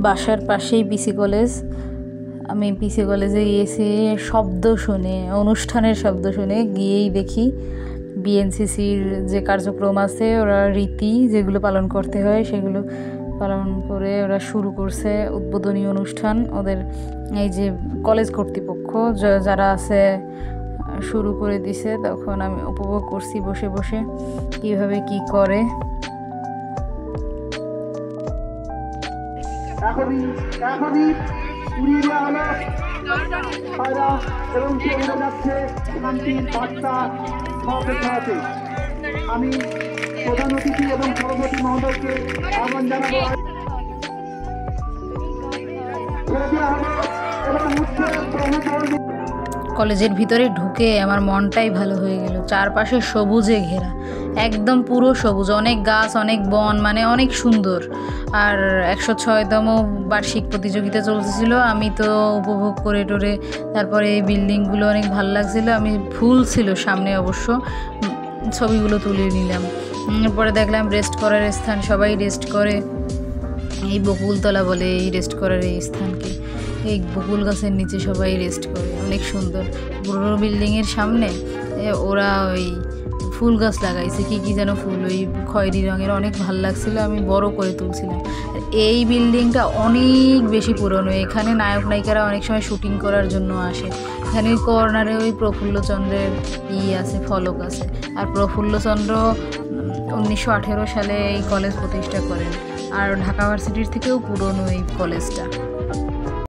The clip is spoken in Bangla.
বাসার পাশেই পিসি কলেজ। আমি পিসি কলেজে গিয়েছি শব্দ শুনে, অনুষ্ঠানের শব্দ শুনে গিয়েই দেখি বিএনসিসির যে কার্যক্রম আছে, ওরা রীতি যেগুলো পালন করতে হয় সেগুলো পালন করে ওরা শুরু করছে উদ্বোধনী অনুষ্ঠান। ওদের এই যে কলেজ কর্তৃপক্ষ যারা আছে শুরু করে দিছে। তখন আমি উপভোগ করছি বসে বসে কীভাবে কি করে। আমি প্রধান অতিথি এবং সভাপতি মহোদয়কে আহ্বান জানাবো। কলেজের ভিতরে ঢুকে আমার মনটাই ভালো হয়ে গেল। চারপাশে সবুজে ঘেরা, একদম পুরো সবুজ, অনেক গাছ, অনেক বন, মানে অনেক সুন্দর। আর 106তম বার্ষিক প্রতিযোগিতা চলতেছিল। আমি তো উপভোগ করে টোরে, তারপরে এই বিল্ডিংগুলো অনেক ভালো লাগছিল। আমি ফুল ছিল সামনে, অবশ্য ছবিগুলো তুলে নিলাম। পরে দেখলাম রেস্ট করার স্থান, সবাই রেস্ট করে। এই বকুলতলা বলে এই রেস্ট করার এই স্থানকে। এই বকুল গাছের নিচে সবাই রেস্ট করে, অনেক সুন্দর। পুরোনো বিল্ডিংয়ের সামনে ওরা ওই ফুল গাছ লাগাইছে, কি যেন ফুল, ওই খয়েরি রঙের, অনেক ভালো লাগছিল। আমি বড় করে তুলছিলাম। এই বিল্ডিংটা অনেক বেশি পুরনো। এখানে নায়ক নায়িকারা অনেক সময় শুটিং করার জন্য আসে। এখানে ওই কর্নারে ওই প্রফুল্লচন্দ্রের আছে, ফলক আছে। আর প্রফুল্লচন্দ্র 1918 সালে এই কলেজ প্রতিষ্ঠা করেন। আর ঢাকা ভার্সিটির থেকেও পুরনো এই কলেজটা।